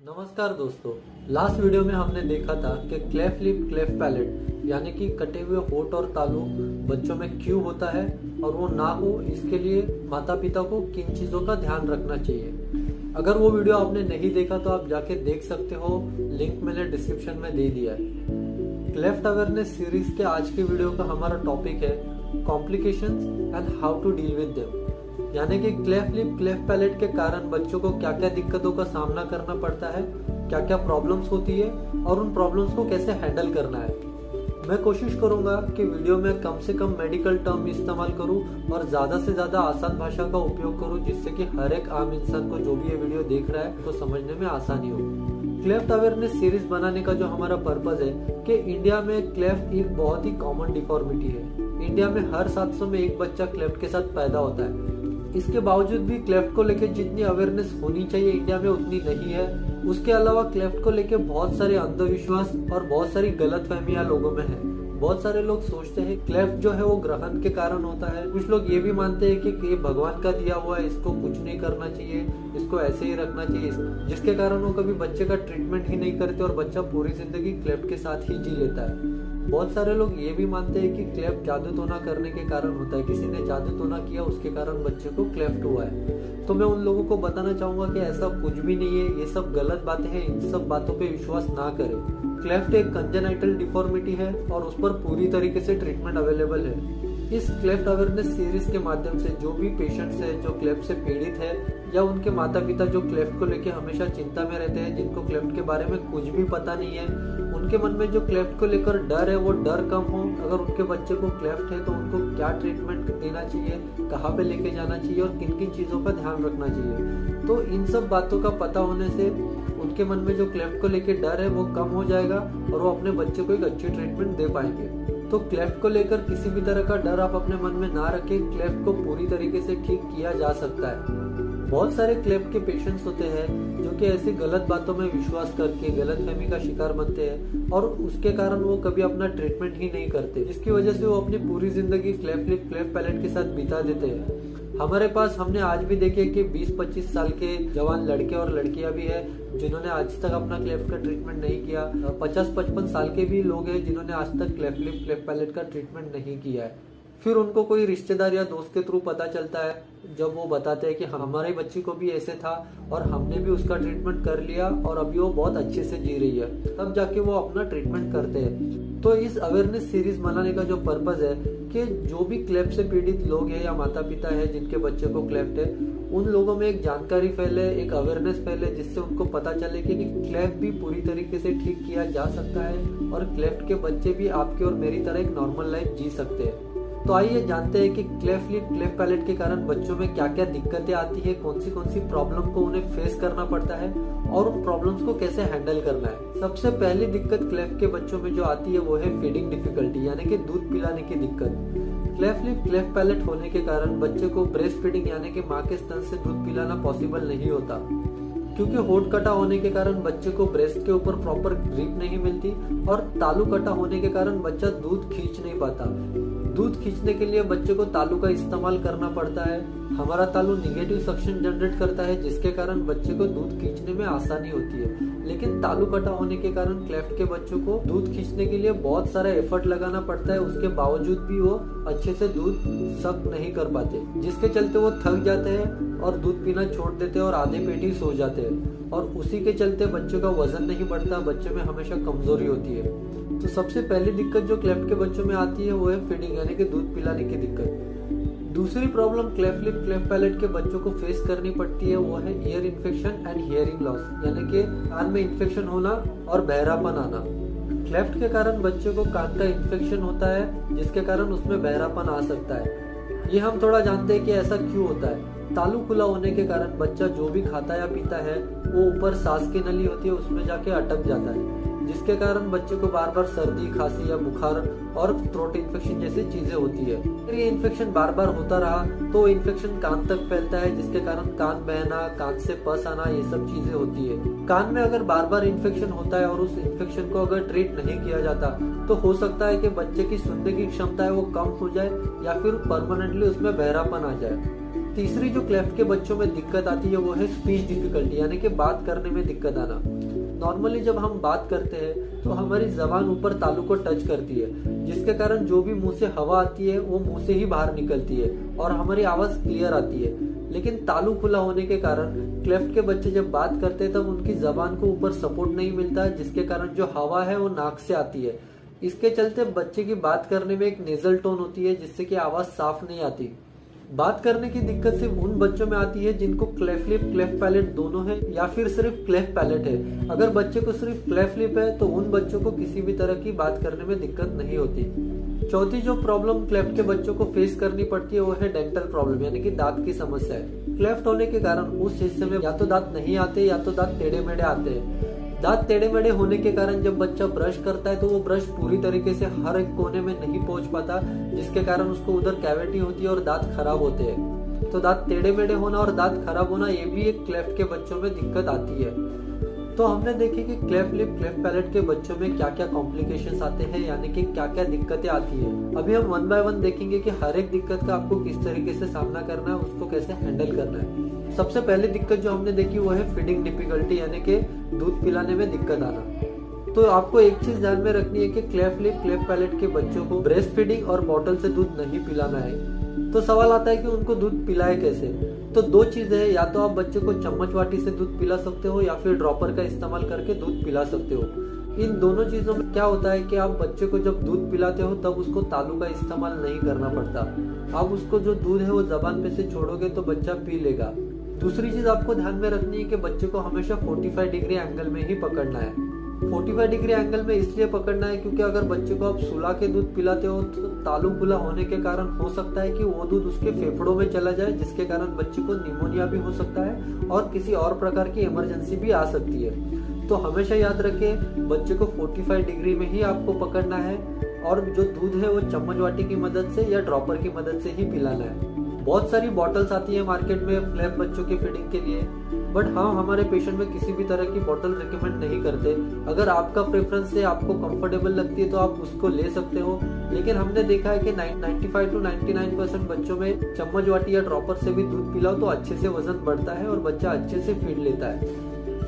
नमस्कार दोस्तों। Last video में हमने देखा था कि क्लेफ्ट लिप क्लेफ्ट पैलेट यानी कि कटे हुए होंठ और तालू बच्चों में क्यों होता है और वो ना हो इसके लिए माता पिता को किन चीज़ों का ध्यान रखना चाहिए। अगर वो वीडियो आपने नहीं देखा तो आप जाके देख सकते हो, लिंक मैंने डिस्क्रिप्शन में दे दिया है। क्लेफ्ट अवेयरनेस सीरीज के आज के वीडियो का हमारा टॉपिक है complications and how to deal with them, यानी कि क्लेफ्ट लिप क्लेफ्ट पैलेट के कारण बच्चों को क्या क्या दिक्कतों का सामना करना पड़ता है, क्या क्या प्रॉब्लम्स होती है और उन प्रॉब्लम्स को कैसे हैंडल करना है। मैं कोशिश करूंगा कि वीडियो में कम से कम मेडिकल टर्म इस्तेमाल करूं और ज़्यादा से ज़्यादा आसान भाषा का उपयोग करूं, जिससे कि हर एक आम इंसान को जो भी ये वीडियो देख रहा है उसको समझने में आसानी हो। क्लेफ्ट अवेयरनेस सीरीज बनाने का जो हमारा पर्पज है कि इंडिया में क्लेफ्ट एक बहुत ही कॉमन डिफॉर्मिटी है। इंडिया में हर 700 में एक बच्चा क्लेफ्ट के साथ पैदा होता है। इसके बावजूद भी क्लेफ्ट को लेकर जितनी अवेयरनेस होनी चाहिए इंडिया में उतनी नहीं है। उसके अलावा क्लेफ्ट को लेकर बहुत सारे अंधविश्वास और बहुत सारी गलतफहमियां लोगों में है। बहुत सारे लोग सोचते हैं क्लेफ्ट जो है वो ग्रहण के कारण होता है। कुछ लोग ये भी मानते हैं कि ये भगवान का दिया हुआ है, इसको कुछ नहीं करना चाहिए, इसको ऐसे ही रखना चाहिए, जिसके कारण वो कभी बच्चे का ट्रीटमेंट ही नहीं करते और बच्चा पूरी जिंदगी क्लेफ्ट के साथ ही जी लेता है। बहुत सारे लोग ये भी मानते हैं कि क्लेफ्ट जादू टोना करने के कारण होता है, किसी ने जादू टोना किया उसके कारण बच्चे को क्लेफ्ट हुआ है। तो मैं उन लोगों को बताना चाहूंगा कि ऐसा कुछ भी नहीं है, ये सब गलत बातें हैं, इन सब बातों पे विश्वास ना करें। क्लेफ्ट एक कंजेनाइटल डिफॉर्मिटी है और उस पर पूरी तरीके से ट्रीटमेंट अवेलेबल है। इस क्लेफ्ट अवेयरनेस सीरीज के माध्यम से जो भी पेशेंट्स है जो क्लेफ्ट से पीड़ित है या उनके माता पिता जो क्लेफ्ट को लेकर हमेशा चिंता में रहते हैं, जिनको क्लेफ्ट के बारे में कुछ भी पता नहीं है, उनके मन में जो क्लेफ्ट को लेकर डर है वो डर कम हो। अगर उनके बच्चे को क्लेफ्ट है तो उनको क्या ट्रीटमेंट देना चाहिए, कहाँ पे लेके जाना चाहिए और किन किन चीज़ों का ध्यान रखना चाहिए, तो इन सब बातों का पता होने से उनके मन में जो क्लेफ्ट को लेकर डर है वो कम हो जाएगा और वो अपने बच्चे को एक अच्छी ट्रीटमेंट दे पाएंगे। तो क्लेफ्ट को लेकर किसी भी तरह का डर आप अपने मन में ना रखें। क्लेफ्ट को पूरी तरीके से ठीक किया जा सकता है। बहुत सारे क्लेफ्ट के पेशेंट्स होते हैं जो कि ऐसी गलत बातों में विश्वास करके गलतफहमी का शिकार बनते हैं और उसके कारण वो कभी अपना ट्रीटमेंट ही नहीं करते, जिसकी वजह से वो अपनी पूरी जिंदगी क्लेफ्ट लिप क्लेफ्ट पैलेट के साथ बिता देते हैं। हमारे पास हमने आज भी देखे कि 20-25 साल के जवान लड़के और लड़कियां भी है जिन्होंने आज तक अपना क्लेफ्ट का ट्रीटमेंट नहीं किया। 50-55 साल के भी लोग हैं जिन्होंने आज तक क्लेफ्ट लिप क्लेफ्ट पैलेट का ट्रीटमेंट नहीं किया है। फिर उनको कोई रिश्तेदार या दोस्त के थ्रू पता चलता है, जब वो बताते हैं कि हमारे बच्ची को भी ऐसे था और हमने भी उसका ट्रीटमेंट कर लिया और अभी वो बहुत अच्छे से जी रही है, तब जाके वो अपना ट्रीटमेंट करते हैं। तो इस अवेयरनेस सीरीज बनाने का जो पर्पज है कि जो भी क्लेफ्ट से पीड़ित लोग हैं या माता पिता है जिनके बच्चे को क्लेफ्ट है, उन लोगों में एक जानकारी फैले, एक अवेयरनेस फैले, जिससे उनको पता चले कि क्लेफ्ट भी पूरी तरीके से ठीक किया जा सकता है और क्लेफ्ट के बच्चे भी आपके और मेरी तरह एक नॉर्मल लाइफ जी सकते हैं। तो आइए जानते हैं कि क्लेफ्ट लिप क्लेफ्ट पैलेट के कारण बच्चों में क्या क्या दिक्कतें आती है, कौन सी प्रॉब्लम को उन्हें फेस करना पड़ता है और उन प्रॉब्लम्स को कैसे हैंडल करना है। सबसे पहली दिक्कत क्लेफ्ट के बच्चों में जो आती है वो है फीडिंग डिफिकल्टी, यानी कि दूध पिलाने की दिक्कत। क्लेफ्ट लिप क्लेफ्ट पैलेट होने के कारण बच्चे को ब्रेस्ट फीडिंग यानी कि माँ के स्तन से दूध पिलाना पॉसिबल नहीं होता, क्योंकि होंठ कटा होने के कारण बच्चे को ब्रेस्ट के ऊपर प्रॉपर ग्रिप नहीं मिलती और तालू कटा होने के कारण बच्चा दूध खींच नहीं पाता। दूध खींचने के लिए बच्चे को तालू का इस्तेमाल करना पड़ता है। हमारा तालू निगेटिव सक्शन जनरेट करता है, जिसके कारण बच्चे को दूध खींचने में आसानी होती है। लेकिन तालू कटा होने के कारण क्लेफ्ट के बच्चों को दूध खींचने के लिए बहुत सारा एफर्ट लगाना पड़ता है, उसके बावजूद भी वो अच्छे से दूध सक नहीं कर पाते, जिसके चलते वो थक जाते हैं और दूध पीना छोड़ देते हैं और आधे पेट ही सो जाते हैं और उसी के चलते बच्चों का वजन नहीं बढ़ता, बच्चे में हमेशा कमजोरी होती है। तो सबसे पहली दिक्कत जो क्लेफ्ट के बच्चों में आती है वो है फीडिंग यानी कि दूध पिलाने की दिक्कत। दूसरी problem cleft lip cleft palate के बच्चों को फेस करनी पड़ती है वो है ear infection and hearing loss, यानी कि कान में इन्फेक्शन होना और बहरापन आना। क्लेफ्ट के कारण बच्चे को कान का इन्फेक्शन होता है, जिसके कारण उसमें बहरापन आ सकता है। ये हम थोड़ा जानते हैं कि ऐसा क्यों होता है। तालू खुला होने के कारण बच्चा जो भी खाता या पीता है वो ऊपर सांस की नली होती है उसमें जाके अटक जाता है, जिसके कारण बच्चे को बार बार सर्दी, खांसी या बुखार और थ्रोट इन्फेक्शन जैसी चीजें होती है। अगर ये इन्फेक्शन बार बार होता रहा तो इन्फेक्शन कान तक फैलता है, जिसके कारण कान बहना, कान से पस आना, ये सब चीजें होती है। कान में अगर बार बार इन्फेक्शन होता है और उस इन्फेक्शन को अगर ट्रीट नहीं किया जाता तो हो सकता है कि बच्चे की सुनने की क्षमता है वो कम हो जाए या फिर परमानेंटली उसमें बहरापन आ जाए। तीसरी जो क्लेफ्ट के बच्चों में दिक्कत आती है वो है स्पीच डिफिकल्टी, यानी कि बात करने में दिक्कत आना। नॉर्मली जब हम बात करते हैं तो हमारी जबान ऊपर तालू को टच करती है, जिसके कारण जो भी मुंह से हवा आती है वो मुंह से ही बाहर निकलती है और हमारी आवाज क्लियर आती है। लेकिन तालू खुला होने के कारण क्लेफ्ट के बच्चे जब बात करते हैं तब उनकी जबान को ऊपर सपोर्ट नहीं मिलता, जिसके कारण जो हवा है वो नाक से आती है। इसके चलते बच्चे की बात करने में एक नेजल टोन होती है, जिससे कि आवाज साफ नहीं आती। बात करने की दिक्कत सिर्फ उन बच्चों में आती है जिनको क्लेफ्ट लिप क्लेफ्ट पैलेट दोनों है या फिर सिर्फ क्लेफ्ट पैलेट है। अगर बच्चे को सिर्फ क्लेफ्ट लिप है तो उन बच्चों को किसी भी तरह की बात करने में दिक्कत नहीं होती। चौथी जो प्रॉब्लम क्लेफ्ट के बच्चों को फेस करनी पड़ती है वो है डेंटल प्रॉब्लम, यानी कि दांत की समस्या है। क्लेफ्ट होने के कारण उस हिस्से में या तो दांत नहीं आते या तो दांत टेढ़े मेढ़े आते हैं। दांत टेढ़े मेढ़े होने के कारण जब बच्चा ब्रश करता है तो वो ब्रश पूरी तरीके से हर एक कोने में नहीं पहुंच पाता, जिसके कारण उसको उधर कैविटी होती है और दांत खराब होते हैं। तो दांत टेढ़े मेढ़े होना और दांत खराब होना ये भी एक क्लेफ्ट के बच्चों में दिक्कत आती है। तो हमने देखी कि क्लेफ्ट लिप क्लेफ्ट पैलेट के बच्चों में क्या क्या कॉम्प्लिकेशंस आते हैं, यानी कि क्या क्या दिक्कतें आती है। अभी हम 1 बाय 1 देखेंगे कि हर एक दिक्कत का आपको किस तरीके से सामना करना है, उसको कैसे हैंडल करना है। सबसे पहली दिक्कत जो हमने देखी वो है फीडिंग डिफिकल्टी, यानी कि दूध पिलाने में दिक्कत आना। तो आपको एक चीज ध्यान में रखनी है कि क्लेफ्ट लिप क्लेफ्ट पैलेट के बच्चों को ब्रेस्ट फीडिंग और बॉटल से दूध नहीं पिलाना है। तो सवाल आता है कि उनको दूध पिलाए कैसे। तो दो चीजें हैं, या तो आप बच्चे को चम्मच वाटी से दूध पिला सकते हो या फिर ड्रॉपर का इस्तेमाल करके दूध पिला सकते हो। इन दोनों चीजों में क्या होता है कि आप बच्चे को जब दूध पिलाते हो तब उसको तालू का इस्तेमाल नहीं करना पड़ता। आप उसको जो दूध है वो जबान पे से छोड़ोगे तो बच्चा पी लेगा। दूसरी चीज आपको ध्यान में रखनी है कि बच्चे को हमेशा 45 डिग्री एंगल में ही पकड़ना है। 45 डिग्री एंगल में इसलिए पकड़ना है क्योंकि अगर बच्चे को आप सुला के दूध पिलाते हो तो तालू खुला होने के कारण हो सकता है कि वो दूध उसके फेफड़ों में चला जाए, जिसके कारण बच्चे को निमोनिया भी हो सकता है और किसी और प्रकार की इमरजेंसी भी आ सकती है। तो हमेशा याद रखें, बच्चे को 45 डिग्री में ही आपको पकड़ना है और जो दूध है वो चम्मच वाटी की मदद से या ड्रॉपर की मदद से ही पिलाना है। बहुत सारी बॉटल्स आती है मार्केट में क्लेफ्ट बच्चों के फीडिंग के लिए, बट हम हमारे पेशेंट में किसी भी तरह की बॉटल रिकमेंड नहीं करते। अगर आपका प्रेफरेंस है, आपको कंफर्टेबल लगती है तो आप उसको ले सकते हो। लेकिन हमने देखा है कि 95 to 99% बच्चों में चम्मच वाटी या ड्रॉपर से भी दूध पिलाओ तो अच्छे से वजन बढ़ता है और बच्चा अच्छे से फीड लेता है।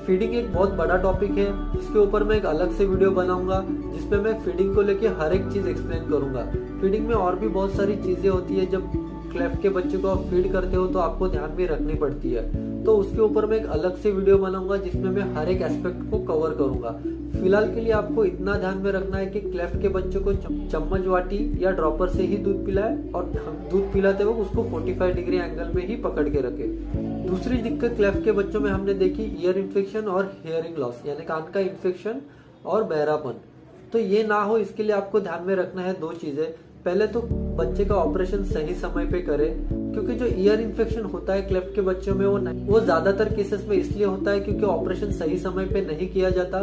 फीडिंग एक बहुत बड़ा टॉपिक है, जिसके ऊपर मैं एक अलग से वीडियो बनाऊंगा जिसमें मैं फीडिंग को लेके हर एक चीज एक्सप्लेन करूंगा। फीडिंग में और भी बहुत सारी चीजें होती है, जब क्लेफ्ट के बच्चे को आप फीड करते हो तो आपको ध्यान भी रखनी पड़ती है। तो उसके ऊपर मैं एक अलग से वीडियो बनाऊंगा जिसमें मैं हर एक एस्पेक्ट को कवर करूंगा। फिलहाल के लिए आपको इतना ध्यान में रखना है कि क्लेफ्ट के बच्चे को चम्मच वाटी या ड्रॉपर से ही दूध पिलाए और दूध पिलाते वक्त उसको 45 डिग्री एंगल में ही पकड़ के रखे। दूसरी दिक्कत क्लेफ्ट के बच्चों में हमने देखी ईयर इन्फेक्शन और हियरिंग लॉस, यानी कान का इन्फेक्शन और बहरापन। तो ये ना हो इसके लिए आपको ध्यान में रखना है दो चीजें। पहले तो बच्चे का ऑपरेशन सही समय पे करें, क्योंकि जो ईयर इन्फेक्शन होता है क्लेफ्ट के बच्चों में वो ज्यादातर केसेस में इसलिए होता है क्योंकि ऑपरेशन सही समय पे नहीं किया जाता।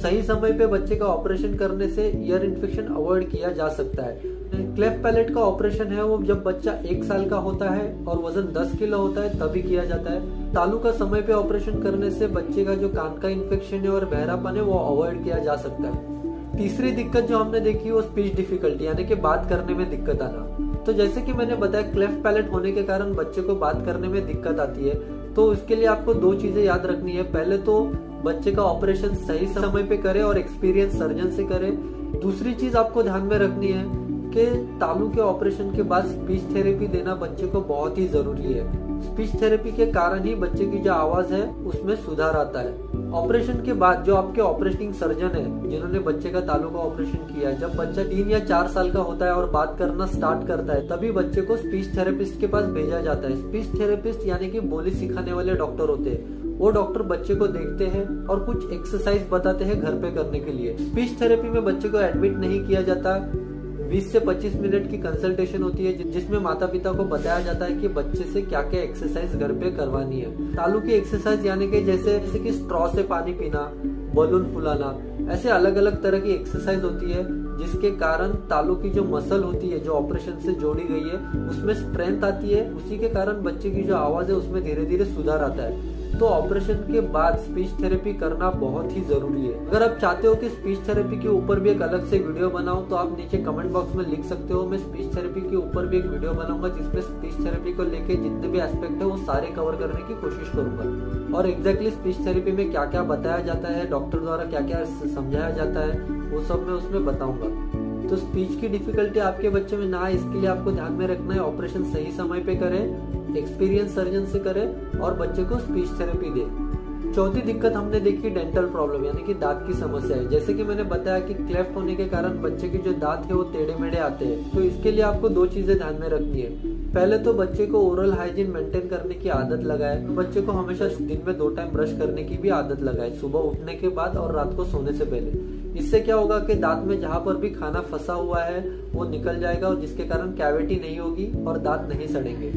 सही समय पे बच्चे का ऑपरेशन करने से ईयर इन्फेक्शन अवॉइड किया जा सकता है। क्लेफ्ट पैलेट का ऑपरेशन है वो जब बच्चा 1 साल का होता है और वजन 10 किलो होता है तभी किया जाता है। तालू का समय पे ऑपरेशन करने से बच्चे का जो कान का इन्फेक्शन है और बहरापन है वो अवॉइड किया जा सकता है। तीसरी दिक्कत जो हमने देखी वो स्पीच डिफिकल्टी, यानी कि बात करने में दिक्कत आना। तो जैसे कि मैंने बताया क्लेफ्ट पैलेट होने के कारण बच्चे को बात करने में दिक्कत आती है, तो उसके लिए आपको दो चीजें याद रखनी है। पहले तो बच्चे का ऑपरेशन सही समय पे करे और एक्सपीरियंस सर्जन से करे। दूसरी चीज आपको ध्यान में रखनी है कि तालू के ऑपरेशन के बाद स्पीच थेरेपी देना बच्चे को बहुत ही जरूरी है। स्पीच थेरेपी के कारण ही बच्चे की जो आवाज है उसमें सुधार आता है। ऑपरेशन के बाद जो आपके ऑपरेटिंग सर्जन है जिन्होंने बच्चे का तालू का ऑपरेशन किया है, जब बच्चा 3 या 4 साल का होता है और बात करना स्टार्ट करता है तभी बच्चे को स्पीच थेरेपिस्ट के पास भेजा जाता है। स्पीच थेरेपिस्ट यानी कि बोली सिखाने वाले डॉक्टर होते हैं। वो डॉक्टर बच्चे को देखते हैं और कुछ एक्सरसाइज बताते हैं घर पे करने के लिए। स्पीच थेरेपी में बच्चे को एडमिट नहीं किया जाता। 20 से 25 मिनट की कंसल्टेशन होती है जिसमें माता पिता को बताया जाता है कि बच्चे से क्या क्या एक्सरसाइज घर पे करवानी है। तालू की एक्सरसाइज यानी कि जैसे कि स्ट्रॉ से पानी पीना, बलून फुलाना, ऐसे अलग अलग तरह की एक्सरसाइज होती है जिसके कारण तालू की जो मसल होती है जो ऑपरेशन से जोड़ी गई है उसमें स्ट्रेंथ आती है। उसी के कारण बच्चे की जो आवाज है उसमें धीरे धीरे सुधार आता है। तो ऑपरेशन के बाद स्पीच थेरेपी करना बहुत ही जरूरी है। अगर आप चाहते हो कि स्पीच थेरेपी के ऊपर भी एक अलग से वीडियो बनाऊं तो आप नीचे कमेंट बॉक्स में लिख सकते हो। मैं स्पीच थेरेपी के ऊपर भी एक वीडियो बनाऊंगा जिसमें स्पीच थेरेपी को लेके जितने भी एस्पेक्ट है वो सारे कवर करने की कोशिश करूंगा। और एग्जैक्टली स्पीच थेरेपी में क्या क्या बताया जाता है, डॉक्टर द्वारा क्या क्या समझाया जाता है, वो सब मैं उसमें बताऊंगा। तो स्पीच की डिफिकल्टी आपके बच्चे में ना आए इसके लिए आपको ध्यान में रखना है ऑपरेशन सही समय पे करें, एक्सपीरियंस सर्जन से करें और बच्चे को स्पीच थेरेपी दे। चौथी दिक्कत हमने देखी डेंटल प्रॉब्लम यानी कि दांत की समस्या है। जैसे कि मैंने बताया कि क्लेफ्ट होने के कारण बच्चे के जो दांत है वो टेढ़े मेढ़े आते हैं। तो इसके लिए आपको दो चीजें ध्यान में रखनी है। पहले तो बच्चे को ओरल हाइजीन मेंटेन करने की आदत लगाए। बच्चे को हमेशा दिन में 2 टाइम ब्रश करने की भी आदत लगाए, सुबह उठने के बाद और रात को सोने से पहले। इससे क्या होगा कि दांत में जहां पर भी खाना फंसा हुआ है वो निकल जाएगा और जिसके कारण कैविटी नहीं होगी और दांत नहीं सड़ेंगे।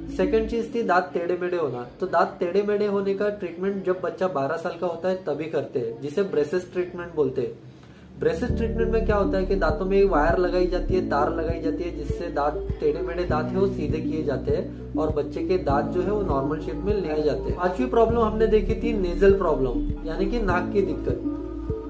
सेकंड चीज थी दांत टेढ़े मेढ़े होना। तो दांत टेढ़े मेढ़े होने का ट्रीटमेंट जब बच्चा 12 साल का होता है तभी करते हैं, जिसे ब्रेसेस ट्रीटमेंट बोलते हैं। ब्रेसेस ट्रीटमेंट में क्या होता है कि दांतों में एक वायर लगाई जाती है, तार लगाई जाती है, जिससे दांत टेढ़े मेढ़े दांत है वो सीधे किए जाते हैं और बच्चे के दांत जो है वो नॉर्मल शेप में ले जाते हैं। 5वीं प्रॉब्लम हमने देखी थी नेजल प्रॉब्लम यानी कि नाक की दिक्कत।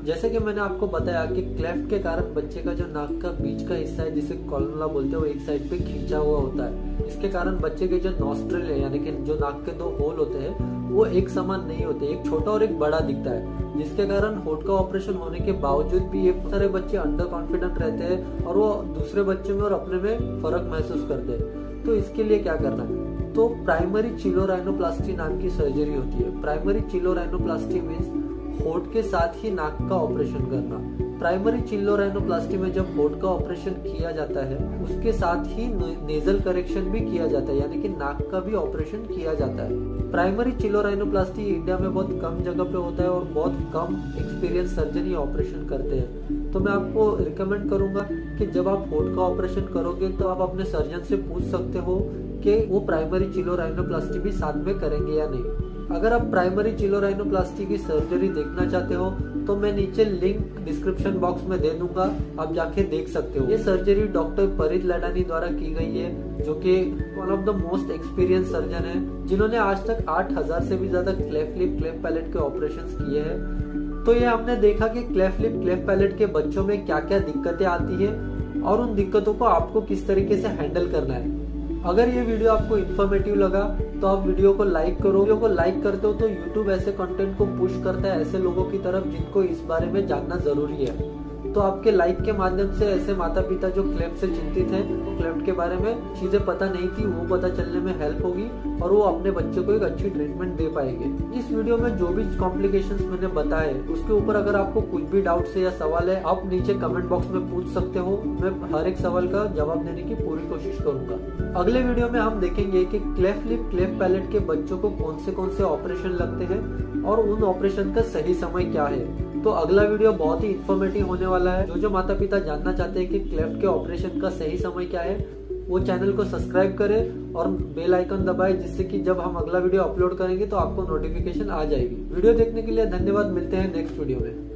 जैसे कि मैंने आपको बताया कि क्लेफ्ट के कारण बच्चे का जो नाक का बीच का हिस्सा है जिसे कॉलमुला बोलते हैं वो एक साइड पे खींचा हुआ होता है। इसके कारण बच्चे के जो नॉस्ट्रिल है यानी कि जो नाक के 2 होल होते हैं वो एक समान नहीं होते, एक छोटा और एक बड़ा दिखता है, जिसके कारण होठ का ऑपरेशन होने के बावजूद भी ये सारे बच्चे अंडर कॉन्फिडेंट रहते हैं और वो दूसरे बच्चे में और अपने में फर्क महसूस करते हैं। तो इसके लिए क्या करना है, तो प्राइमरी चिलोराइनोप्लास्टी नाम की सर्जरी होती है। प्राइमरी चिलोराइनोप्लास्टी मीन्स होठ के साथ ही नाक का ऑपरेशन करना। प्राइमरी चिलोराइनोप्लास्टी में जब होठ का ऑपरेशन किया जाता है उसके साथ ही नेजल करेक्शन भी किया जाता है यानी कि नाक का भी ऑपरेशन किया जाता है। प्राइमरी चिलोराइनोप्लास्टी इंडिया में बहुत कम जगह पे होता है और बहुत कम एक्सपीरियंस सर्जन ही ऑपरेशन करते हैं। तो मैं आपको रिकमेंड करूंगा कि जब आप होठ का ऑपरेशन करोगे तो आप अपने सर्जन से पूछ सकते हो कि वो प्राइमरी चिलोराइनोप्लास्टी भी साथ में करेंगे या नहीं। अगर आप प्राइमरी चिलोराइनोप्लास्टी की सर्जरी देखना चाहते हो तो मैं नीचे लिंक डिस्क्रिप्शन बॉक्स में दे दूंगा, आप जाके देख सकते हो। ये सर्जरी डॉक्टर परित लडानी द्वारा की गई है जो कि one of the most experience surgeon है, जिन्होंने आज तक 8000 से भी ज्यादा क्लेफ्ट लिप क्लेफ्ट पैलेट के ऑपरेशंस किए हैं। तो ये हमने देखा कि क्लेफ्ट लिप क्लेफ्ट पैलेट के बच्चों में क्या क्या दिक्कतें आती है और उन दिक्कतों को आपको किस तरीके से हैंडल करना है। अगर ये वीडियो आपको इन्फॉर्मेटिव लगा तो आप वीडियो को लाइक करो। वीडियो को लाइक करते हो तो YouTube ऐसे कंटेंट को पुश करता है ऐसे लोगों की तरफ जिनको इस बारे में जानना जरूरी है। तो आपके लाइक के माध्यम से ऐसे माता पिता जो क्लेफ्ट से चिंतित हैं, क्लेफ्ट के बारे में चीजें पता नहीं थी वो पता चलने में हेल्प होगी और वो अपने बच्चे को एक अच्छी ट्रीटमेंट दे पाएंगे। इस वीडियो में जो भी कॉम्प्लिकेशंस मैंने बताए उसके ऊपर अगर आपको कुछ भी डाउट है या सवाल है आप नीचे कमेंट बॉक्स में पूछ सकते हो। मैं हर एक सवाल का जवाब देने की पूरी कोशिश करूंगा। अगले वीडियो में हम देखेंगे कि क्लेफ्ट लिप क्लेफ्ट पैलेट के बच्चों को कौन से ऑपरेशन लगते हैं और उन ऑपरेशन का सही समय क्या है। तो अगला वीडियो बहुत ही इन्फॉर्मेटिव होने वाला है। जो माता पिता जानना चाहते हैं कि क्लेफ्ट के ऑपरेशन का सही समय क्या है वो चैनल को सब्सक्राइब करें और बेल आइकन दबाएं, जिससे कि जब हम अगला वीडियो अपलोड करेंगे तो आपको नोटिफिकेशन आ जाएगी। वीडियो देखने के लिए धन्यवाद। मिलते हैं नेक्स्ट वीडियो में।